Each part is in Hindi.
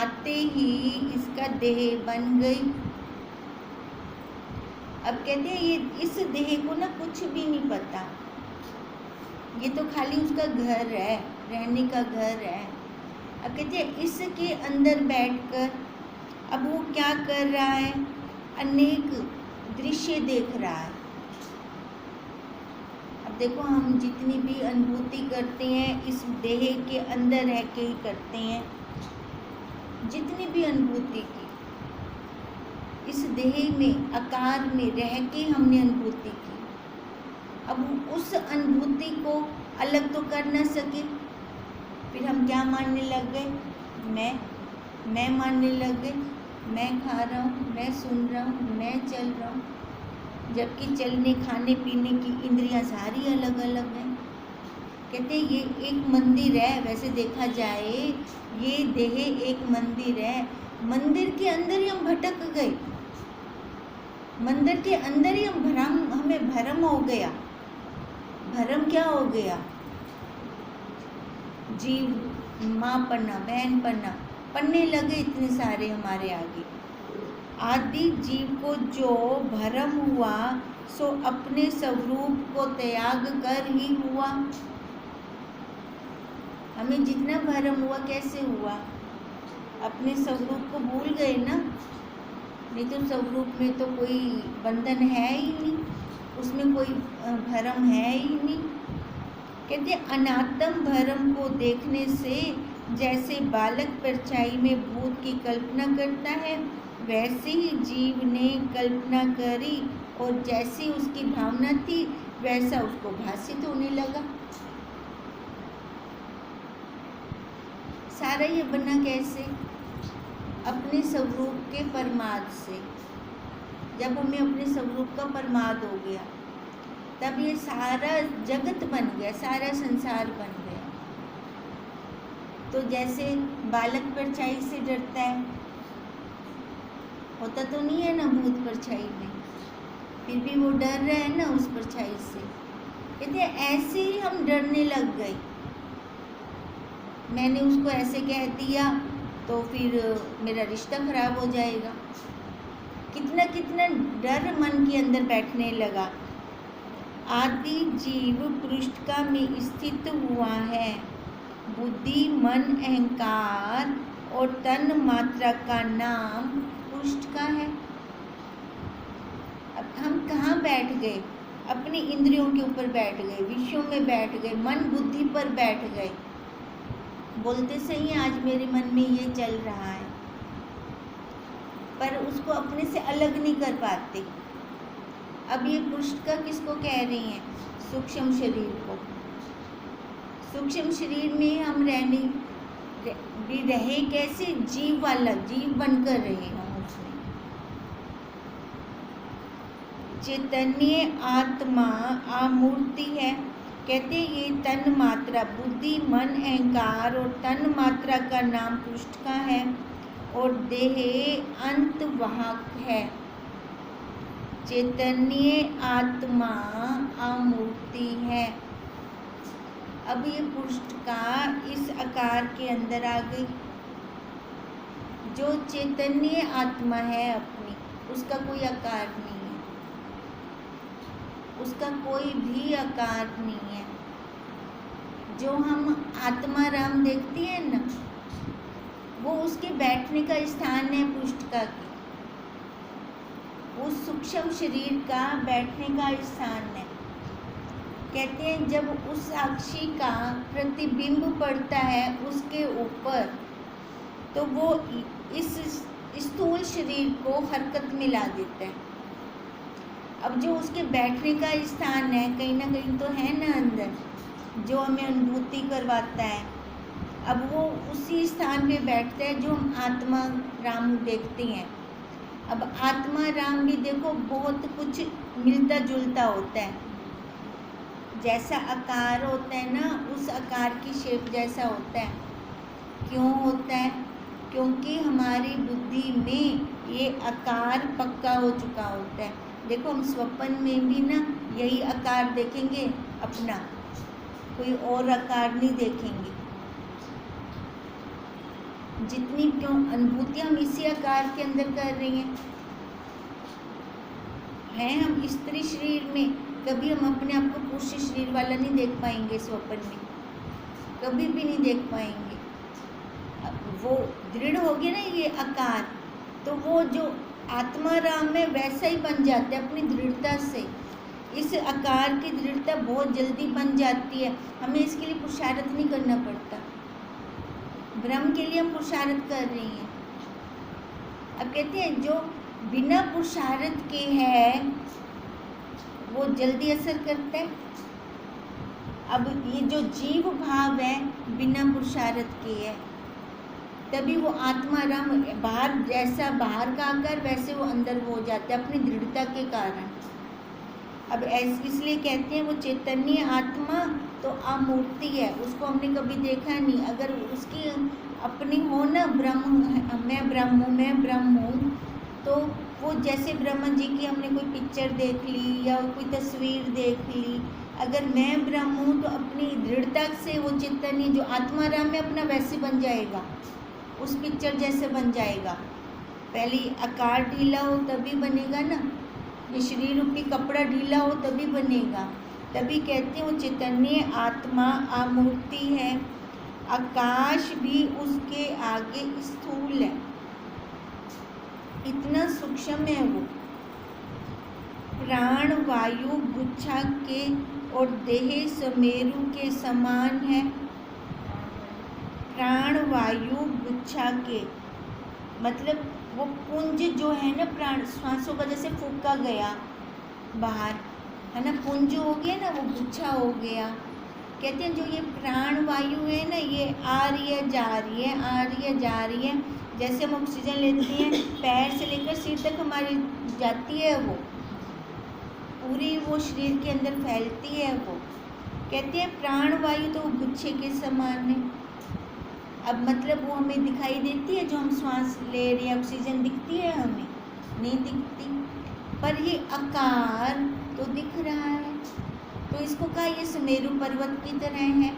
आते ही इसका देह बन गई। अब कहते हैं ये इस देह को ना कुछ भी नहीं पता, ये तो खाली उसका घर है, रहने का घर है। अब कहते हैं इसके अंदर बैठकर अब वो क्या कर रहा है, अनेक दृश्य देख रहा है। अब देखो हम जितनी भी अनुभूति करते हैं इस देह के अंदर रह के ही करते हैं, जितनी भी अनुभूति की इस देह में आकार में रह के हमने अनुभूति की। अब उस अनुभूति को अलग तो कर ना सके, फिर हम क्या मानने लग गए, मैं मानने लग गए, मैं खा रहा हूँ, मैं सुन रहा हूँ, मैं चल रहा हूँ, जबकि चलने खाने पीने की इंद्रियां सारी अलग अलग हैं। कहते हैं ये एक मंदिर है, वैसे देखा जाए ये देह एक मंदिर है, मंदिर के अंदर ही हम भटक गए, मंदिर के अंदर ही हमें भ्रम हो गया। भ्रम क्या हो गया, जीव माँ पन्ना बहन पन्ना पन्ने लगे इतने सारे हमारे आगे। आदि जीव को जो भ्रम हुआ सो अपने स्वरूप को त्याग कर ही हुआ। हमें जितना भ्रम हुआ कैसे हुआ, अपने स्वरूप को भूल गए ना, नहीं तो स्वरूप में तो कोई बंधन है ही नहीं, उसमें कोई भ्रम है ही नहीं। कहते अनात्म भ्रम को देखने से जैसे बालक परछाई में भूत की कल्पना करता है, वैसे ही जीव ने कल्पना करी और जैसी उसकी भावना थी वैसा उसको भासित होने लगा। सारा ये बना कैसे, अपने स्वरूप के प्रमाद से। जब हमें अपने स्वरूप का प्रमाद हो गया तब ये सारा जगत बन गया, सारा संसार बन गया। तो जैसे बालक परछाई से डरता है, होता तो नहीं है ना भूत परछाई में, फिर भी वो डर रहा है ना उस परछाई से। कहते हैं ऐसे ही हम डरने लग गए, मैंने उसको ऐसे कह दिया तो फिर मेरा रिश्ता खराब हो जाएगा। कितना कितना डर मन के अंदर बैठने लगा। आदि जीव पृष्ठका में स्थित हुआ है, बुद्धि मन अहंकार और तन मात्रा का नाम पृष्ठका है। अब हम कहाँ बैठ गए, अपनी इंद्रियों के ऊपर बैठ गए, विषयों में बैठ गए, मन बुद्धि पर बैठ गए। बोलते सही आज मेरे मन में ये चल रहा है, पर उसको अपने से अलग नहीं कर पाते। अब ये पृष्ठका किसको कह रही हैं, सूक्ष्म शरीर को। सूक्ष्म शरीर में हम रहे कैसे, जीव वाला, जीव बनकर रहे हम उसमें। चैतन्य आत्मा आमूर्ति है। कहते ये तन मात्रा, बुद्धि मन अहंकार और तन मात्रा का नाम पृष्ठका है और देह अंत वाहक है। चैतन्य आत्मा आमूर्ति है। अब ये पृष्ठका इस आकार के अंदर आ गई। जो चैतन्य आत्मा है अपनी, उसका कोई आकार नहीं है, उसका कोई भी आकार नहीं है। जो हम आत्मा राम देखती है ना, वो उसके बैठने का स्थान है पृष्ठका की, उस सूक्ष्म शरीर का बैठने का स्थान है। कहते हैं जब उस साक्षी का प्रतिबिंब पड़ता है उसके ऊपर, तो वो इस स्थूल शरीर को हरकत में ला देता है। अब जो उसके बैठने का स्थान है, कहीं ना कहीं तो है ना अंदर, जो हमें अनुभूति करवाता है। अब वो उसी स्थान पे बैठता है जो हम आत्मा राम देखते हैं। अब आत्मा राम भी देखो बहुत कुछ मिलता जुलता होता है, जैसा आकार होता है ना, उस आकार की शेप जैसा होता है। क्यों होता है? क्योंकि हमारी बुद्धि में ये आकार पक्का हो चुका होता है। देखो हम स्वप्न में भी ना यही आकार देखेंगे अपना, कोई और आकार नहीं देखेंगे। जितनी क्यों अनुभूतियाँ हम इसी आकार के अंदर कर रही हैं हम स्त्री शरीर में। कभी हम अपने आप को पुरुष शरीर वाला नहीं देख पाएंगे स्वप्न में, कभी भी नहीं देख पाएंगे। वो दृढ़ हो गया ना ये आकार, तो वो जो आत्मा राम है वैसा ही बन जाता है अपनी दृढ़ता से। इस आकार की दृढ़ता बहुत जल्दी बन जाती है, हमें इसके लिए पुरुषार्थ नहीं करना पड़ता। ब्रह्म के लिए हम पुरुषार्थ कर रही हैं। अब कहते हैं जो बिना पुरुषार्थ के है वो जल्दी असर करता है। अब ये जो जीव भाव है बिना पुरुषार्थ के है, तभी वो आत्मा राम बाहर जैसा बाहर का आकार वैसे वो अंदर हो जाता है अपनी दृढ़ता के कारण। अब इसलिए कहते हैं वो चैतन्य आत्मा तो अमूर्ति है, उसको हमने कभी देखा नहीं। अगर उसकी अपनी हो ना ब्रह्म, मैं ब्रह्म हूँ, तो वो जैसे ब्रह्मा जी की हमने कोई पिक्चर देख ली या कोई तस्वीर देख ली, अगर मैं ब्रह्म हूँ तो अपनी दृढ़ता से वो चैतन्य जो आत्मा राम में अपना वैसे बन जाएगा, उस पिक्चर जैसे बन जाएगा। पहले आकार ढीला हो तभी बनेगा ना, ये शरीर रूपी कपड़ा ढीला हो तभी बनेगा। तभी कहते हैं वो चैतन्य आत्मा अमूर्ति है, आकाश भी उसके आगे स्थूल है, इतना सूक्ष्म है वो। प्राण वायु गुच्छा के और देह सुमेरु के समान है। प्राण वायु गुच्छा के मतलब वो पुंज जो है ना, प्राण श्वासों का जैसे फूका गया बाहर है ना, पुंज हो गया ना, वो गुच्छा हो गया। कहते हैं जो ये प्राण वायु है ना, ये आ रही है जा रही है, आ रही है जा रही है। जैसे हम ऑक्सीजन लेते हैं पैर से लेकर सिर तक हमारी जाती है, वो पूरी वो शरीर के अंदर फैलती है वो। कहते हैं प्राण वायु तो गुच्छे के समान है। अब मतलब वो हमें दिखाई देती है, जो हम श्वास ले रहे हैं ऑक्सीजन दिखती है हमें? नहीं दिखती, पर ये आकार तो दिख रहा है। तो इसको कहा ये सुमेरु पर्वत की तरह है।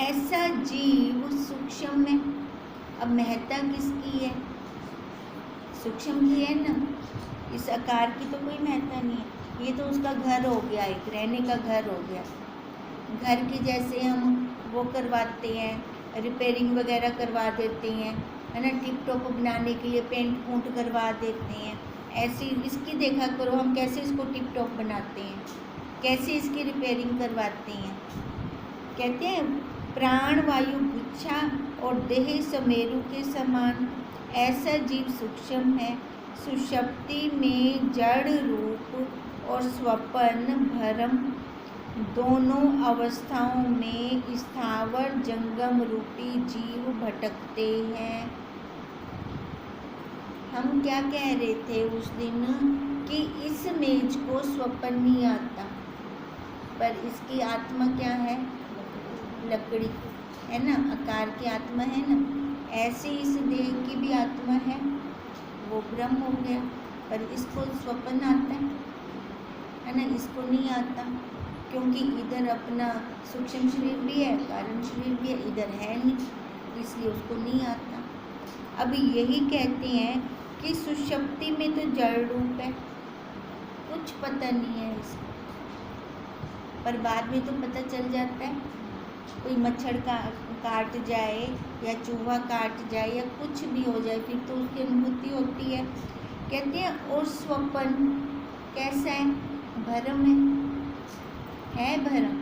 ऐसा जीव सूक्ष्म है। अब महत्ता किसकी है? सूक्ष्म की है ना, इस आकार की तो कोई महत्ता नहीं है। ये तो उसका घर हो गया, एक रहने का घर हो गया। घर के जैसे हम वो करवाते हैं, रिपेयरिंग वगैरह करवा देते हैं है ना, टिप टॉप बनाने के लिए पेंट पूंट करवा देते हैं। ऐसी इसकी देखा करो हम कैसे इसको टिप टॉप बनाते हैं, कैसे इसकी रिपेयरिंग करवाते हैं। कहते हैं प्राण वायु गुच्छा और देह सुमेरु के समान ऐसा जीव सूक्ष्म है। सुषुप्ति में जड़ रूप और स्वप्न भ्रम दोनों अवस्थाओं में स्थावर जंगम रूपी जीव भटकते हैं। हम क्या कह रहे थे उस दिन कि इस मेज को स्वप्न नहीं आता, पर इसकी आत्मा क्या है? लकड़ी है ना, आकार की आत्मा है ना। ऐसे इस देह की भी आत्मा है, वो ब्रह्म हो गया, पर इसको स्वप्न आता है ना, इसको नहीं आता, क्योंकि इधर अपना सूक्ष्म शरीर भी है, कारण शरीर भी है, इधर है नहीं, इसलिए उसको नहीं आता। अभी यही कहते हैं कि सुषुप्ति में तो जड़ रूप है, कुछ पता नहीं है इसको, पर बाद में तो पता चल जाता है। कोई मच्छर का काट जाए या चूहा काट जाए या कुछ भी हो जाए, फिर तो उसकी अनुभूति होती है। कहते हैं और स्वप्न कैसा है? भ्रम है भ्रम।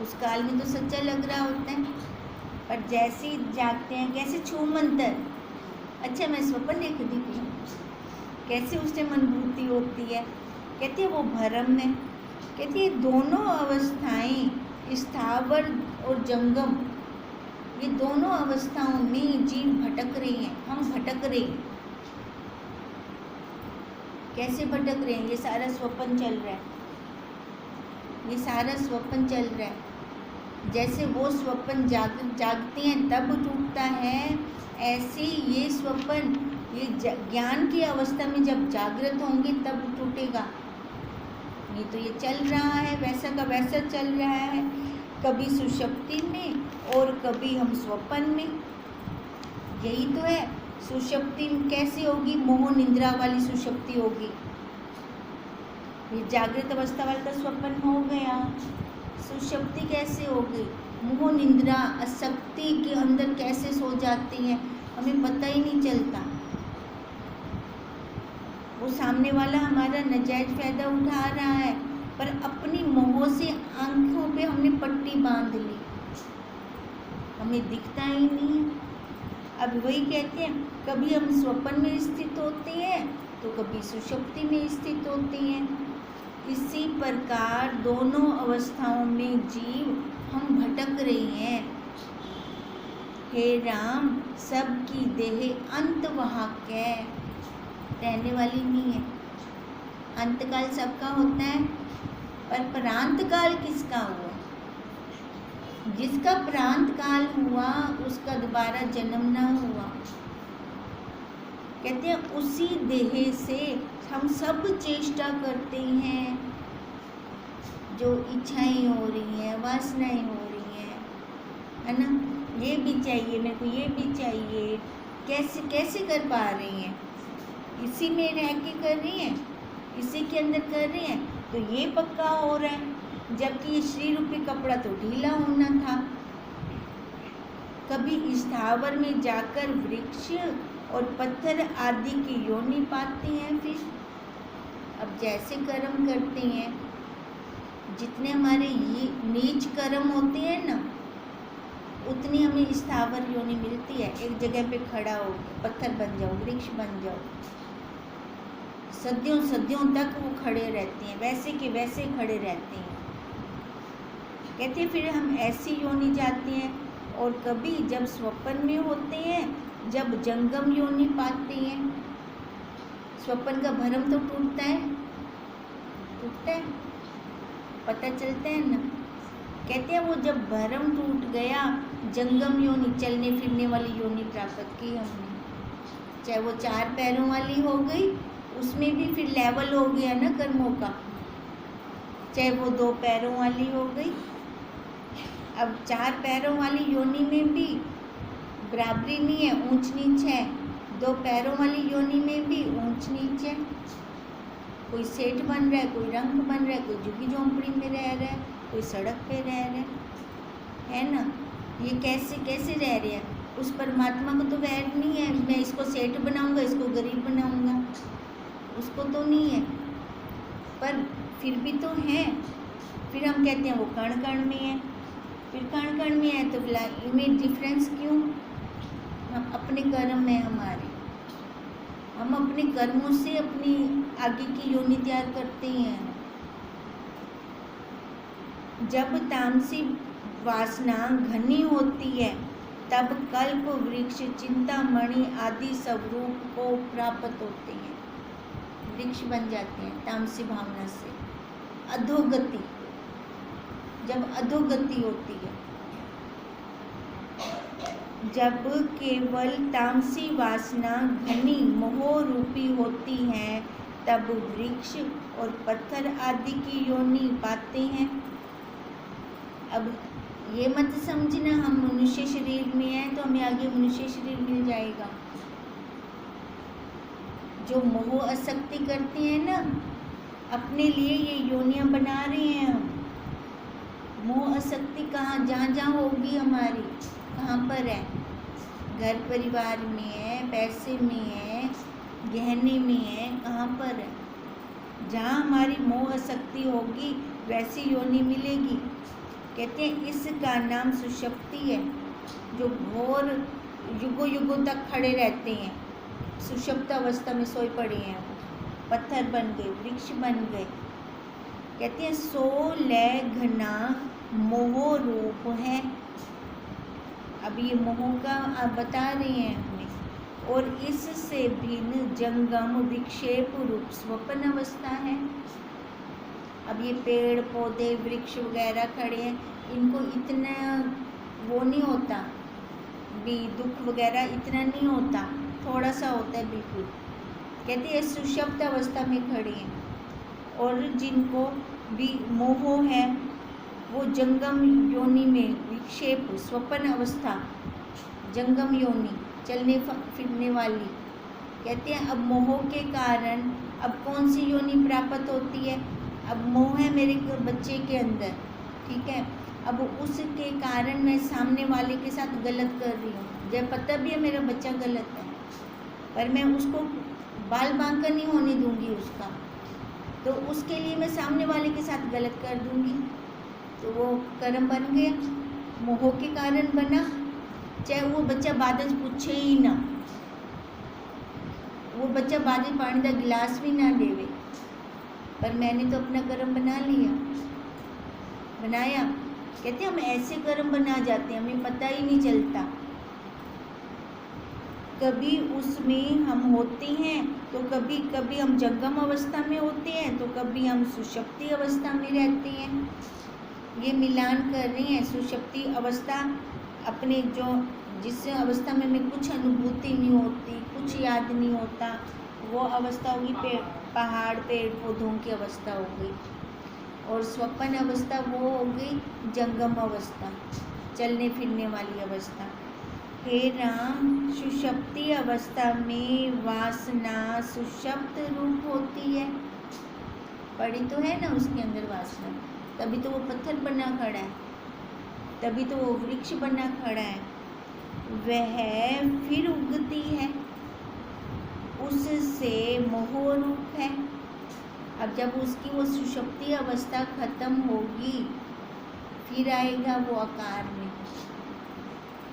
उस काल में तो सच्चा लग रहा होता है, पर जैसे ही जागते हैं कैसे छू मंतर, अच्छा मैं स्वप्न देख रही थी, कैसे उससे अनुभूति होती है। कहते हैं वो भ्रम है। कहते हैं दोनों अवस्थाएं स्थावर और जंगम, ये दोनों अवस्थाओं में जीव भटक रहे हैं, हम भटक रहे हैं। कैसे भटक रहे हैं? ये सारा स्वप्न चल रहा है, ये सारा स्वप्न चल रहा है। जैसे वो स्वप्न जागते हैं तब टूटता है, ऐसे ये स्वप्न ये ज्ञान की अवस्था में जब जागृत होंगे तब टूटेगा। ये तो ये चल रहा है, वैसा का वैसा चल रहा है। कभी सुषुप्ति में और कभी हम स्वप्न में। यही तो है। सुषुप्ति कैसी होगी? मोह निद्रा वाली सुषुप्ति होगी। ये जागृत अवस्था वाला तो स्वप्न हो गया। सुषुप्ति कैसे होगी? मोह निद्रा आसक्ति के अंदर कैसे सो जाती है, हमें पता ही नहीं चलता। वो सामने वाला हमारा नाजायज फायदा उठा रहा है, पर अपनी मोह से आंखों पे हमने पट्टी बांध ली, हमें दिखता ही नहीं। अब वही कहते हैं, कभी हम स्वप्न में स्थित होते हैं तो कभी सुषुप्ति में स्थित होते हैं। इसी प्रकार दोनों अवस्थाओं में जीव हम भटक रहे हैं। हे राम, सबकी देह अंतवाहक है, रहने वाली नहीं है। अंतकाल सबका होता है, पर प्रांत काल किसका हुआ? जिसका प्रांत काल हुआ उसका दोबारा जन्म ना हुआ। कहते हैं उसी देह से हम सब चेष्टा करते हैं, जो इच्छाएं हो रही हैं, वासनाएं हो रही हैं, है ना। ये भी चाहिए मेरे को, ये भी चाहिए, कैसे कैसे कर पा रही हैं? इसी में रह के कर रही हैं, इसी के अंदर कर रही हैं, तो ये पक्का हो रहा है। जबकि ये श्री रूपी कपड़ा तो ढीला होना था। कभी स्थावर में जाकर वृक्ष और पत्थर आदि की योनि पाते हैं। फिर अब जैसे कर्म करते हैं, जितने हमारे ये नीच कर्म होते हैं ना, उतनी हमें स्थावर योनि मिलती है। एक जगह पे खड़ा हो, पत्थर बन जाओ, वृक्ष बन जाओ, सदियों सदियों तक वो खड़े रहते हैं, वैसे के वैसे खड़े रहते हैं। कहते हैं फिर हम ऐसी योनि जाते हैं। और कभी जब स्वप्न में होते हैं, जब जंगम योनि पाते हैं। स्वप्न का भ्रम तो टूटता है, टूटता है, पता चलता है ना। कहते हैं वो जब भ्रम टूट गया, जंगम योनि, चलने फिरने वाली योनि प्राप्त की हमने। चाहे वो 4 पैरों वाली हो गई, उसमें भी फिर लेवल हो गया ना कर्मों का। चाहे वो 2 पैरों वाली हो गई, अब 4 पैरों वाली योनि में भी बराबरी नहीं है, ऊंच नीच है। 2 पैरों वाली योनि में भी ऊंच नीच है। कोई सेठ बन रहा है, कोई रंग बन रहा है, कोई झुग्गी झोंपड़ी में रह रहा है, कोई सड़क पे रह रहा है ना। ये कैसे कैसे रह रहे हैं? उस परमात्मा को तो वैर नहीं है, मैं इसको सेठ बनाऊंगा, इसको गरीब बनाऊंगा, उसको तो नहीं है, पर फिर भी तो है। फिर हम कहते हैं वो कण कण में है। फिर कण कण में है तो इमेज डिफरेंस क्यों? हम अपने कर्म में हमारे, हम अपने कर्मों से अपनी आगे की योनि तैयार करते हैं। जब तामसी वासना घनी होती है, तब कल्प वृक्ष, चिंतामणि आदि स्वरूप को प्राप्त होते हैं, वृक्ष बन जाते हैं तामसी भावना से। अधोगति, जब अधोगति होती है, जब केवल तामसी वासना घनी मोह रूपी होती है, तब वृक्ष और पत्थर आदि की योनि पाते हैं। अब ये मत समझना हम मनुष्य शरीर में हैं तो हमें आगे मनुष्य शरीर मिल जाएगा। जो मोह आसक्ति करते हैं ना, अपने लिए ये योनियां बना रहे हैं हम। मोह आसक्ति कहाँ, जहाँ जहाँ होगी हमारी, कहाँ पर है? घर परिवार में है, पैसे में है, गहने में है, कहाँ पर है? जहाँ हमारी मोह आसक्ति होगी वैसी योनि मिलेगी। कहते हैं इसका नाम सुषुप्ति है। जो घोर युगों युगों तक खड़े रहते हैं, सुषुप्त अवस्था में सोए पड़े हैं, पत्थर बन गए, वृक्ष बन गए। कहते हैं सो लय घना मोह रूप है। अब ये मोह का बता रहे हैं हमें। और इससे भिन्न जंगम विक्षेप रूप स्वप्न अवस्था है। अब ये पेड़ पौधे वृक्ष वगैरह खड़े हैं, इनको इतना वो नहीं होता, भी दुख वगैरह इतना नहीं होता, थोड़ा सा होता है बिल्कुल। कहते हैं सुषुप्त अवस्था में खड़े हैं। और जिनको भी मोह है, वो जंगम योनि में विक्षेप स्वप्न अवस्था, जंगम योनि चलने फिरने वाली। कहते हैं अब मोह के कारण अब कौन सी योनि प्राप्त होती है? अब मोह है मेरे बच्चे के अंदर, ठीक है। अब उसके कारण मैं सामने वाले के साथ गलत कर रही हूँ, जब पता भी है मेरा बच्चा गलत है, पर मैं उसको बाल बांका नहीं होने दूंगी उसका, तो उसके लिए मैं सामने वाले के साथ गलत कर दूंगी, तो वो कर्म बन गया, मोह के कारण बना। चाहे वो बच्चा बादल पूछे ही ना, वो बच्चा बादल पानी का गिलास भी ना देवे, पर मैंने तो अपना कर्म बना लिया, बनाया। कहते हैं हम ऐसे कर्म बना जाते हैं, हमें पता ही नहीं चलता। कभी उसमें हम होते हैं तो कभी कभी हम जंगम अवस्था में होते हैं, तो कभी हम सुषुप्ति अवस्था में रहते हैं। ये मिलान कर रही हैं सुषुप्ति अवस्था, अपने जो जिस अवस्था में हमें कुछ अनुभूति नहीं होती, कुछ याद नहीं होता, वो अवस्था होगी पहाड़ पेड़ पौधों की अवस्था हो गई। और स्वप्न अवस्था वो हो गई जंगम अवस्था, चलने फिरने वाली अवस्था। हे राम, सुषुप्ति अवस्था में वासना सुषुप्त रूप होती है, पड़ी तो है ना उसके अंदर वासना, तभी तो वो पत्थर बना खड़ा है, तभी तो वो वृक्ष बना खड़ा है। वह फिर उगती है, उससे मोह रूप है। अब जब उसकी वो सुषुप्ति अवस्था खत्म होगी, फिर आएगा वो आकार में,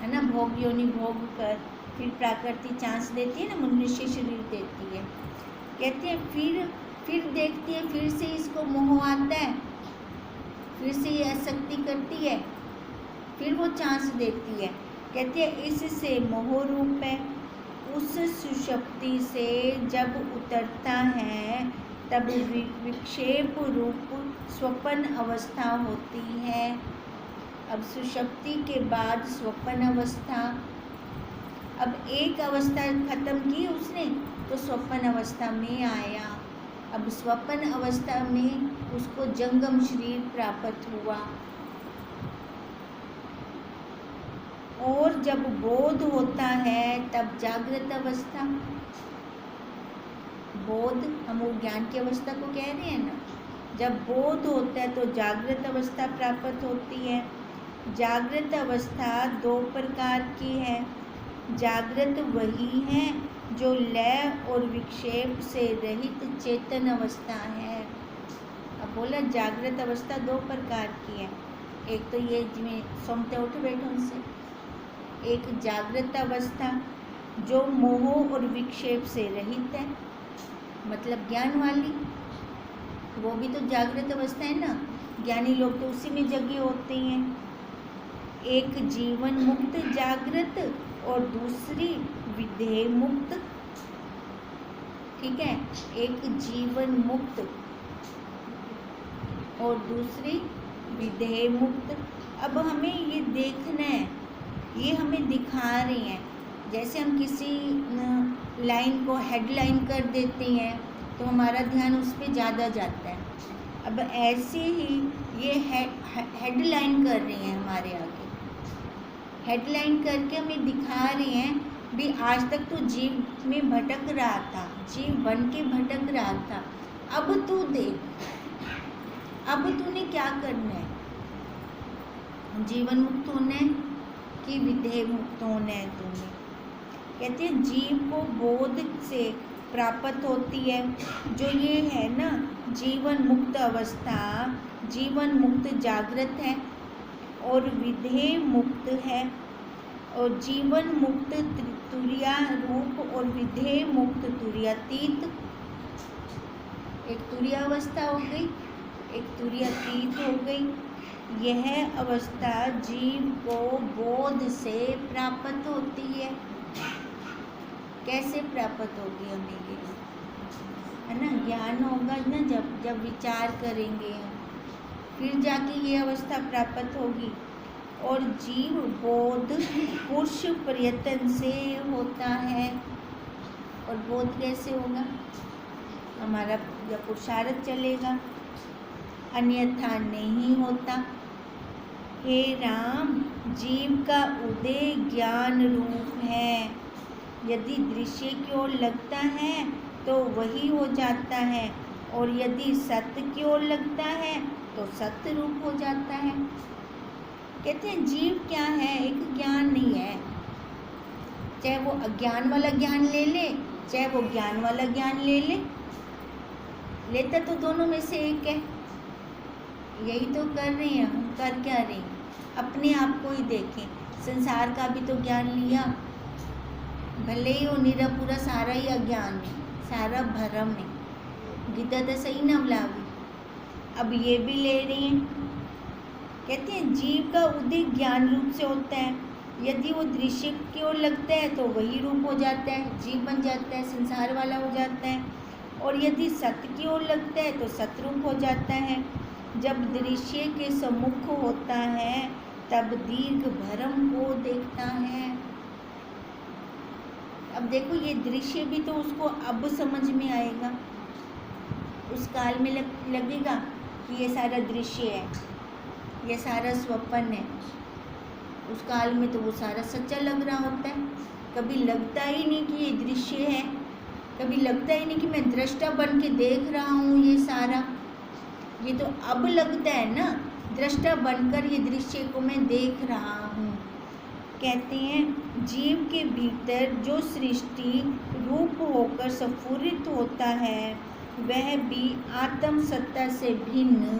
है ना, भोग योनि भोग कर फिर प्राकृतिक चांस देती है ना, मनुष्य शरीर देती है। कहते हैं फिर देखती है, फिर से इसको मोह आता है, फिर से ये आसक्ति करती है, फिर वो चांस देती है। कहती है इससे मोह रूप है। उस सुषुप्ति से जब उतरता है तब विक्षेप रूप स्वप्न अवस्था होती है। अब सुषुप्ति के बाद स्वप्न अवस्था, अब एक अवस्था खत्म की उसने तो स्वप्न अवस्था में आया। अब स्वप्न अवस्था में उसको जंगम शरीर प्राप्त हुआ, और जब बोध होता है तब जागृत अवस्था, बोध हम वो ज्ञान की अवस्था को कह रहे हैं ना, जब बोध होता है तो जागृत अवस्था प्राप्त होती है। जागृत अवस्था दो प्रकार की है। जागृत वही है जो लय और विक्षेप से रहित चेतन अवस्था है। अब बोला जागृत अवस्था दो प्रकार की है, एक तो ये जिसमें सोमते उठ बैठो उनसे, एक जागृत अवस्था जो मोह और विक्षेप से रहित है, मतलब ज्ञान वाली, वो भी तो जागृत अवस्था है ना, ज्ञानी लोग तो उसी में जगे होते हैं। एक जीवन मुक्त जागृत और दूसरी विधेय मुक्त, ठीक है, एक जीवन मुक्त और दूसरी विधेय मुक्त। अब हमें ये देखना है, ये हमें दिखा रहे हैं, जैसे हम किसी लाइन को हेडलाइन कर देते हैं तो हमारा ध्यान उस पर ज़्यादा जाता है। अब ऐसे ही ये हेडलाइन कर रही हैं हमारे आगे, हेडलाइन करके हमें दिखा रहे हैं भी आज तक तो जीव में भटक रहा था, जीव बन के भटक रहा था, अब तू देख, अब तूने क्या करना है, जीवन मुक्त होना है कि विधेय मुक्त होना है तुम्हें। कहते हैं जीव को बोध से प्राप्त होती है, जो ये है ना जीवन मुक्त अवस्था, जीवन मुक्त जागृत है और विधेय मुक्त है। और जीवन मुक्त तुरिया रूप और विधेय मुक्त तुरियातीत, एक तुरिया अवस्था हो गई, एक तुरियातीत हो गई। यह अवस्था जीव को बोध से प्राप्त होती है। कैसे प्राप्त होगी हमें ये, है ना, ज्ञान होगा ना, जब विचार करेंगे हम, फिर जाके ये अवस्था प्राप्त होगी। और जीव बोध पुरुष प्रयत्न से होता है। और बोध कैसे होगा, हमारा जब पुरुषार्थ चलेगा, अन्यथा नहीं होता। हे राम, जीव का उदय ज्ञान रूप है। यदि दृश्य की ओर लगता है तो वही हो जाता है, और यदि सत्य की ओर लगता है तो सत्य रूप हो जाता है। कहते हैं जीव क्या है, एक ज्ञान नहीं है। चाहे वो अज्ञान वाला ज्ञान ले ले, चाहे वो ज्ञान वाला ज्ञान ले ले, लेता तो दोनों में से एक है। यही तो कर रहे हैं हम। कर क्या रहे हैं? अपने आप को ही देखें। संसार का भी तो ज्ञान लिया, भले ही वो निरा पूरा सारा ही अज्ञान है, सारा भरम है। गीता तो सही ना बुलावी, अब ये भी ले रही हैं। कहते हैं जीव का उदय ज्ञान रूप से होता है। यदि वो दृश्य की ओर लगता है तो वही रूप हो जाता है, जीव बन जाता है, संसार वाला हो जाता है। और यदि सत्य की ओर लगता है तो सतरूप हो जाता है। जब दृश्य के सम्मुख होता है तब दीर्घ भरम को देखता है। अब देखो ये दृश्य भी तो उसको अब समझ में आएगा। उस काल में लगेगा कि ये सारा दृश्य है, ये सारा स्वप्न है। उस काल में तो वो सारा सच्चा लग रहा होता है। कभी लगता ही नहीं कि ये दृश्य है, कभी लगता ही नहीं कि मैं दृष्टा बन के देख रहा हूँ ये सारा। ये तो अब लगता है ना, दृष्टा बनकर ये दृश्य को मैं देख रहा हूँ। कहते हैं जीव के भीतर जो सृष्टि रूप होकर स्फुरित होता है वह भी आत्म सत्ता से भिन्न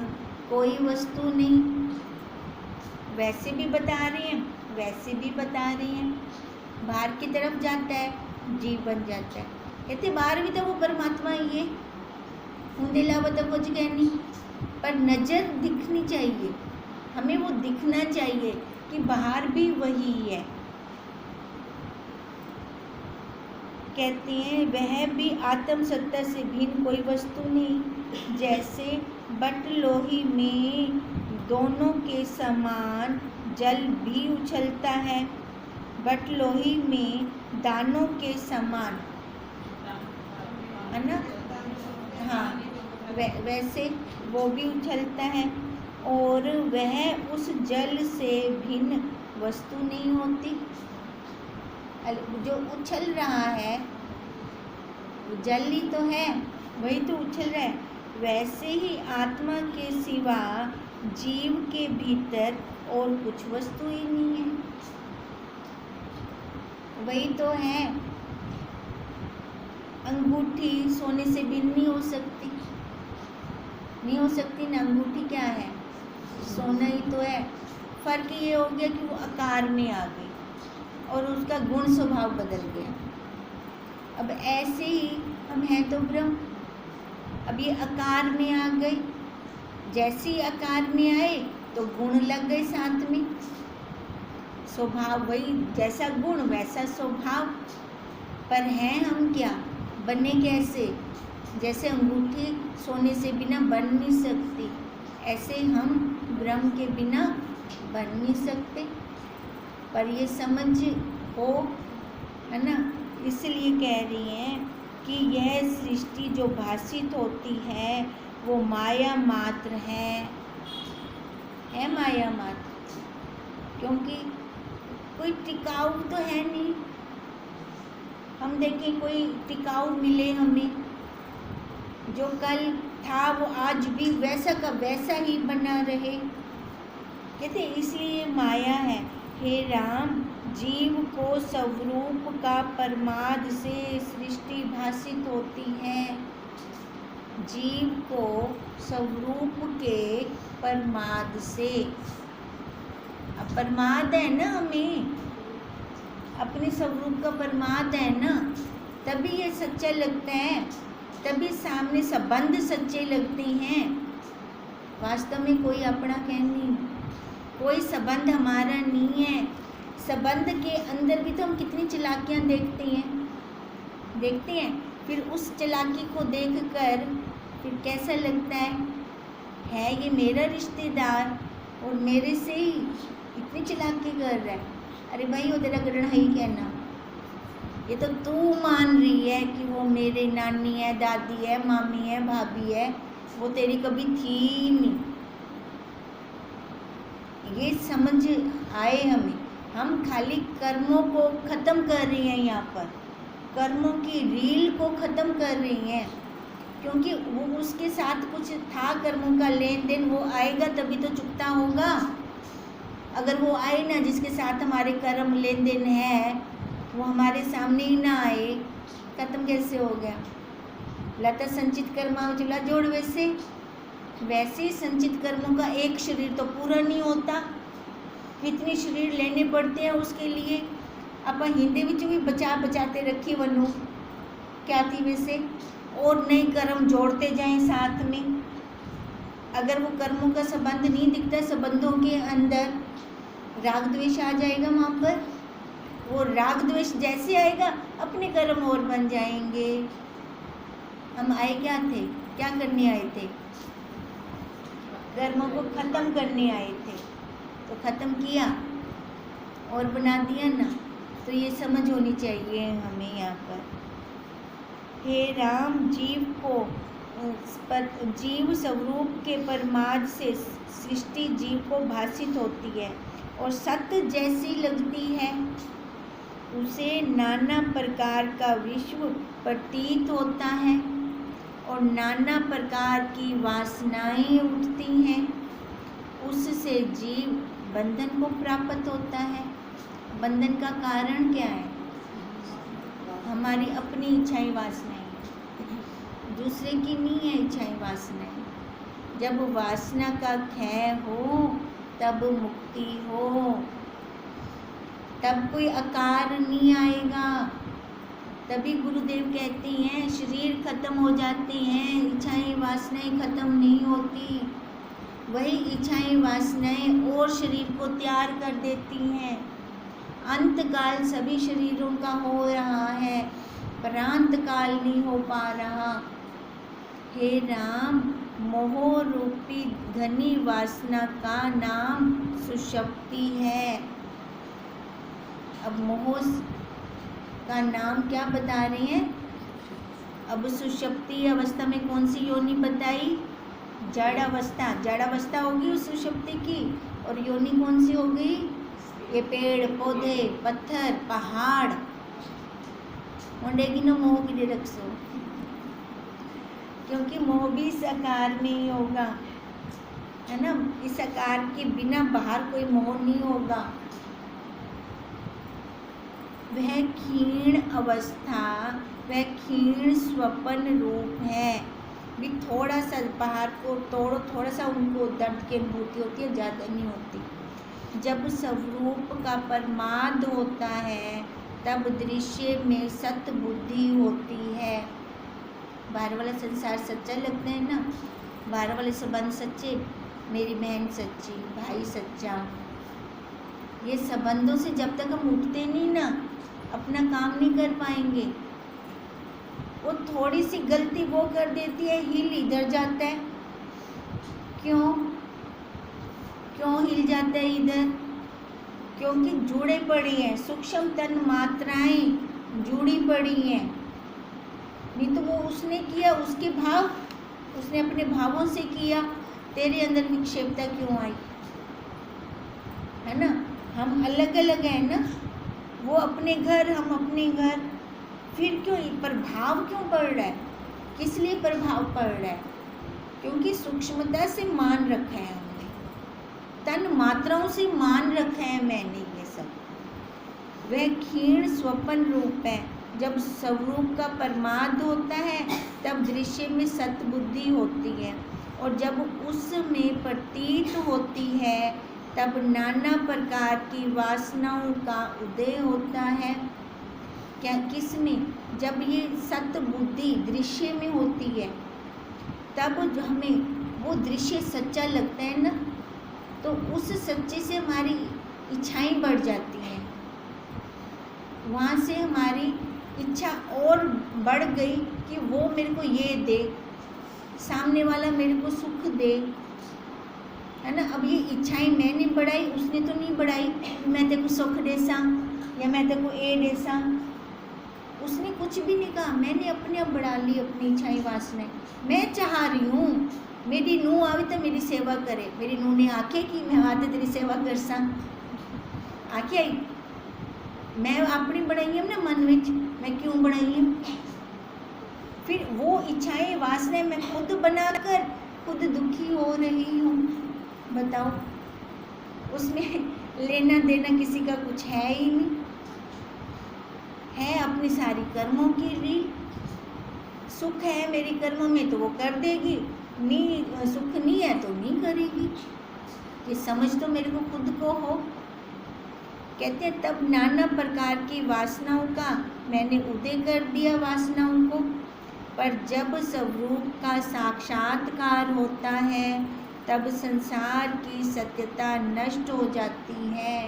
कोई वस्तु नहीं। वैसे भी बता रहे हैं, वैसे भी बता रहे हैं। बाहर की तरफ जाता है जीव बन जाता है। कहते बाहर भी तो वो परमात्मा ही है, उनके अलावा तो कुछ कह नहीं। पर नज़र दिखनी चाहिए, हमें वो दिखना चाहिए कि बाहर भी वही है। कहते हैं वह भी आत्म सत्ता से भिन्न कोई वस्तु नहीं। जैसे बटलोही में दोनों के समान जल भी उछलता है, बटलोही में दानों के समान, है ना? हाँ, वैसे वो भी उछलता है, और वह उस जल से भिन्न वस्तु नहीं होती। जो उछल रहा है वो जल ही तो है, वही तो उछल रहा है। वैसे ही आत्मा के सिवा जीव के भीतर और कुछ वस्तु ही नहीं है, वही तो है। अंगूठी सोने से भिन्न नहीं हो सकती, नहीं हो सकती ना। अंगूठी क्या है? सोना ही तो है। फर्क ये हो गया कि वो आकार में आ गई और उसका गुण स्वभाव बदल गया। अब ऐसे ही हम हैं तो ब्रह्म, अब ये आकार में आ गई। जैसे ही आकार में आए तो गुण लग गए साथ में। स्वभाव वही, जैसा गुण वैसा स्वभाव। पर हैं हम क्या? बने कैसे? जैसे अंगूठी सोने से बिना बन नहीं सकती, ऐसे हम ब्रह्म के बिना बन नहीं सकते। पर ये समझ हो, है ना? इसलिए कह रही हैं कि यह सृष्टि जो भासित होती है वो माया मात्र है माया मात्र। क्योंकि कोई टिकाऊ तो है नहीं। हम देखें कोई टिकाऊ मिले हमें, जो कल था वो आज भी वैसा का वैसा ही बना रहे। कहते इसलिए माया है। हे राम, जीव को स्वरूप का परमाद से सृष्टि भासित होती है। जीव को स्वरूप के परमाद से, अब परमाद है ना, हमें अपने स्वरूप का परमाद है ना, तभी ये सच्चा लगता है, तभी सामने संबंध सच्चे लगते हैं। वास्तव में कोई अपना कह नहीं, कोई संबंध हमारा नहीं है। संबंध के अंदर भी तो हम कितनी चालाकियाँ देखते हैं। फिर उस चालाकी को देखकर फिर कैसा लगता है ये मेरा रिश्तेदार और मेरे से ही इतनी चालाकी कर रहा है। अरे भाई वो तेरा करना ही कहना, ये तो तू मान रही है कि वो मेरे नानी है, दादी है, मामी है, भाभी है, वो तेरी कभी थी ही नहीं। ये समझ आए हमें। हम खाली कर्मों को ख़त्म कर रही हैं, यहाँ पर कर्मों की रील को ख़त्म कर रही हैं, क्योंकि वो उसके साथ कुछ था कर्मों का लेन देन, वो आएगा तभी तो चुकता होगा। अगर वो आए ना, जिसके साथ हमारे कर्म लेन देन है, वो हमारे सामने ही ना आए, खत्म कैसे हो गया? लता संचित कर्मा चूल्हा जोड़, वैसे संचित कर्मों का एक शरीर तो पूरा नहीं होता, कितने शरीर लेने पड़ते हैं उसके लिए। अपन हिंदी विच भी बचाते रखी वनु क्या थी वैसे, और नए कर्म जोड़ते जाएं साथ में। अगर वो कर्मों का संबंध नहीं दिखता, संबंधों के अंदर राग द्वेष आ जाएगा वहाँ पर। वो राग द्वेष जैसे आएगा, अपने कर्म और बन जाएंगे। हम आए क्या थे, क्या करने आए थे? कर्मों को ख़त्म करने आए थे, तो ख़त्म किया और बना दिया ना। तो ये समझ होनी चाहिए हमें यहाँ पर। हे राम, जीव स्वरूप के परमार्थ से सृष्टि जीव को भाषित होती है और सत्य जैसी लगती है। उसे नाना प्रकार का विश्व प्रतीत होता है और नाना प्रकार की वासनाएं उठती हैं। उससे जीव बंधन को प्राप्त होता है। बंधन का कारण क्या है? हमारी अपनी इच्छाएं वासनाएं, दूसरे की नहीं है इच्छाएं वासनाएं। जब वासना का क्षय हो तब मुक्ति हो, तब कोई आकार नहीं आएगा। तभी गुरुदेव कहते हैं शरीर खत्म हो जाते हैं, इच्छाएं वासनाएं खत्म नहीं होती। वही इच्छाएं वासनाएं और शरीर को तैयार कर देती हैं। अंतकाल सभी शरीरों का हो रहा है, परांत काल नहीं हो पा रहा। हे राम, मोह रूपी घनी वासना का नाम सुषुप्ति है। अब मोह का नाम क्या बता रहे हैं? अब सुषुप्ति अवस्था में कौन सी योनि बताई? जड़ अवस्था। जड़ अवस्था होगी उस सुषुप्ति की, और योनि कौन सी हो गई? ये पेड़ पौधे, पत्थर, पहाड़ मुंडेगी न मोह की रखसो, क्योंकि मोह भी इस आकार में ही होगा, है ना। इस आकार के बिना बाहर कोई मोह नहीं होगा। वह क्षीण अवस्था, वह क्षीण स्वप्न रूप है। भी थोड़ा सा बाहर को तोड़ो, थोड़ा सा उनको दर्द की अनुभूति होती है, ज़्यादा नहीं होती। जब स्वरूप का परमाद होता है तब दृश्य में सत्य बुद्धि होती है। बाहर वाला संसार सच्चा लगता है ना, बाहर वाले संबंध सच्चे, मेरी बहन सच्ची, भाई सच्चा, ये संबंधों से जब तक हम उठते नहीं ना, अपना काम नहीं कर पाएंगे। वो थोड़ी सी गलती वो कर देती है, हिल इधर जाता है। क्यों हिल जाता है इधर? क्योंकि जुड़े पड़ी हैं, सूक्ष्म तन मात्राएं जुड़ी पड़ी हैं। नहीं तो वो उसने किया, उसके भाव, उसने अपने भावों से किया, तेरे अंदर विक्षेपता क्यों आई? है ना। हम अलग अलग हैं ना, वो अपने घर, हम अपने घर। फिर क्यों प्रभाव क्यों पड़ रहा है? किस लिए प्रभाव पड़ रहा है? क्योंकि सूक्ष्मता से मान रखा है हमने, तन मात्राओं से मान रखा है मैंने ये सब। वह क्षीण स्वप्न रूप है। जब स्वरूप का परमाद होता है तब दृश्य में सत्य बुद्धि होती है, और जब उसमें प्रतीत होती है तब नाना प्रकार की वासनाओं का उदय होता है। क्या किसमें? जब ये सत्य बुद्धि दृश्य में होती है तब हमें वो दृश्य सच्चा लगता है ना, तो उस सच्चे से हमारी इच्छाएं बढ़ जाती हैं। वहाँ से हमारी इच्छा और बढ़ गई कि वो मेरे को ये दे, सामने वाला मेरे को सुख दे, है ना। अब ये इच्छाएं मैंने बढ़ाई, उसने तो नहीं बढ़ाई। मैं तेरे को सुख देसा या मैं तेरे को ए देसा, उसने कुछ भी नहीं कहा। मैंने अपने आप बढ़ा ली अपनी इच्छाएं वासनाएं। मैं चाह रही हूँ मेरी नूह आवे तो मेरी सेवा करे। मेरी नूह ने आखे कि मैं आते तेरी सेवा कर सा, आखे आई मैं अपनी बनाई हूँ ना मन विच, मैं क्यों बनाई हूँ? फिर वो इच्छाएं वासनाएं मैं खुद बनाकर खुद दुखी हो रही हूँ। बताओ, उसमें लेना देना किसी का कुछ है ही नहीं, है अपनी सारी कर्मों की रील। सुख है मेरी कर्मों में तो वो कर देगी, नहीं सुख नहीं है तो नहीं करेगी। ये समझ तो मेरे को खुद को हो। कहते हैं तब नाना प्रकार की वासनाओं का मैंने उदय कर दिया वासनाओं को, पर जब स्वरूप का साक्षात्कार होता है तब संसार की सत्यता नष्ट हो जाती है।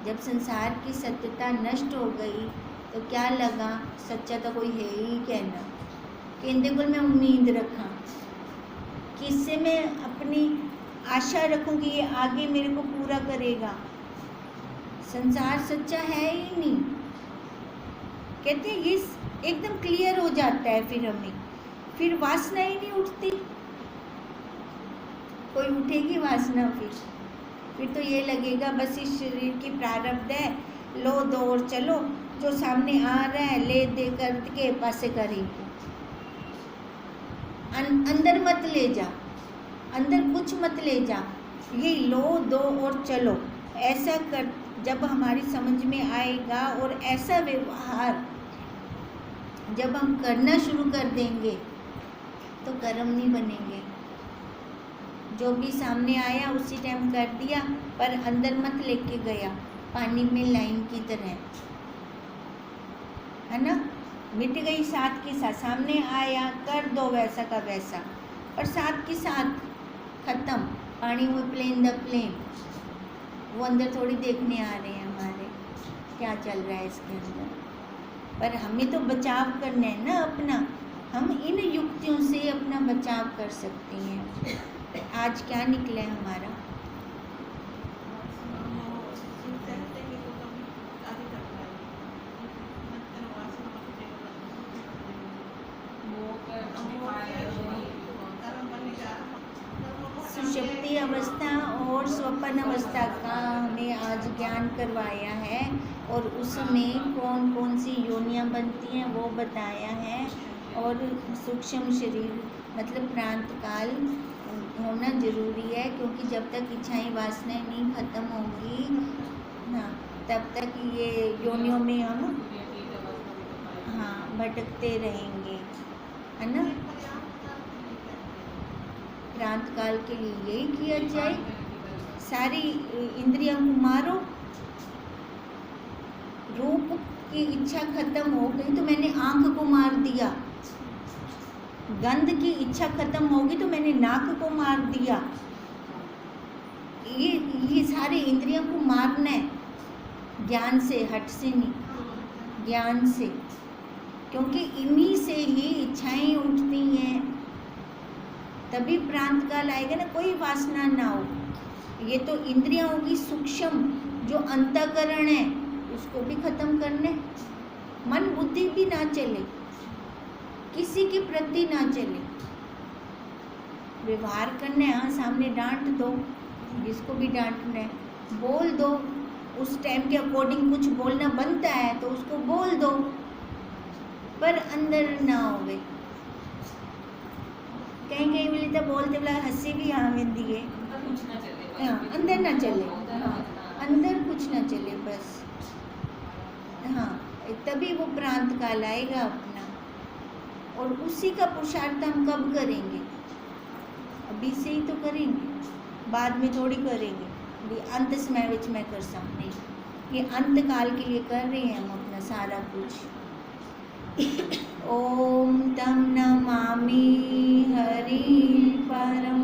जब संसार की सत्यता नष्ट हो गई तो क्या लगा, सच्चा तो कोई है ही कहना, कहते को मैं उम्मीद रखा, किससे मैं अपनी आशा रखूं कि ये आगे मेरे को पूरा करेगा। संसार सच्चा है ही नहीं। कहते हैं ये एकदम क्लियर हो जाता है, फिर हमें फिर वासना ही नहीं उठती। कोई उठेगी वासना? फिर तो ये लगेगा बस इस शरीर की प्रारब्ध है, लो दो और चलो, जो सामने आ रहा है ले दे करके पासे करेंगे। अंदर मत ले जा, अंदर कुछ मत ले जा, ये लो दो और चलो, ऐसा कर। जब हमारी समझ में आएगा और ऐसा व्यवहार जब हम करना शुरू कर देंगे तो कर्म नहीं बनेंगे। जो भी सामने आया उसी टाइम कर दिया, पर अंदर मत लेके गया, पानी में लाइन की तरह, है ना, मिट गई साथ के साथ। सामने आया कर दो वैसा का वैसा, पर साथ के साथ खत्म, पानी में प्लेन द प्लेन। वो अंदर थोड़ी देखने आ रहे हैं हमारे क्या चल रहा है इसके अंदर। पर हमें तो बचाव करना है ना अपना, हम इन युक्तियों से अपना बचाव कर सकते हैं। आज क्या निकला है हमारा? सुषुप्ति अवस्था और स्वप्न अवस्था का हमें आज ज्ञान करवाया है, और उसमें कौन कौन सी योनियां बनती हैं वो बताया है। और सूक्ष्म शरीर मतलब प्रांत काल होना जरूरी है, क्योंकि जब तक इच्छाएं वासनाएं नहीं खत्म होंगी ना, तब तक ये योनियों में हम भटकते रहेंगे, है ना। प्रांत काल के लिए यही किया जाए, सारी इंद्रियों को मारो। रूप की इच्छा खत्म हो गई तो मैंने आंख को मार दिया, गंध की इच्छा खत्म होगी तो मैंने नाक को मार दिया। ये सारे इंद्रियों को मारना है, ज्ञान से, हट से नहीं, ज्ञान से, क्योंकि इन्हीं से ही इच्छाएं उठती हैं। तभी प्रांत काल आएगा ना, कोई वासना ना हो। ये तो इंद्रियां होगी सूक्ष्म, जो अंतःकरण है उसको भी खत्म करने, मन बुद्धि भी ना चले, किसी के प्रति ना चले, व्यवहार करना है। हाँ, सामने डांट दो, जिसको भी डांटना है बोल दो, उस टाइम के अकॉर्डिंग कुछ बोलना बनता है तो उसको बोल दो, पर अंदर ना होवे। कहीं कहीं मिली तो बोलते बोला हंसी भी आवेंदी है, अंदर ना चले, अंदर कुछ ना चले बस। हाँ, तभी वो प्रांत काल आएगा अपना, और उसी का पुरुषार्थ हम कब करेंगे? अभी से ही तो करेंगे, बाद में थोड़ी करेंगे। अंत समय विच मैं कर सकती, ये अंत काल के लिए कर रहे हैं हम अपना सारा कुछ। ओम तम नमामि हरि परम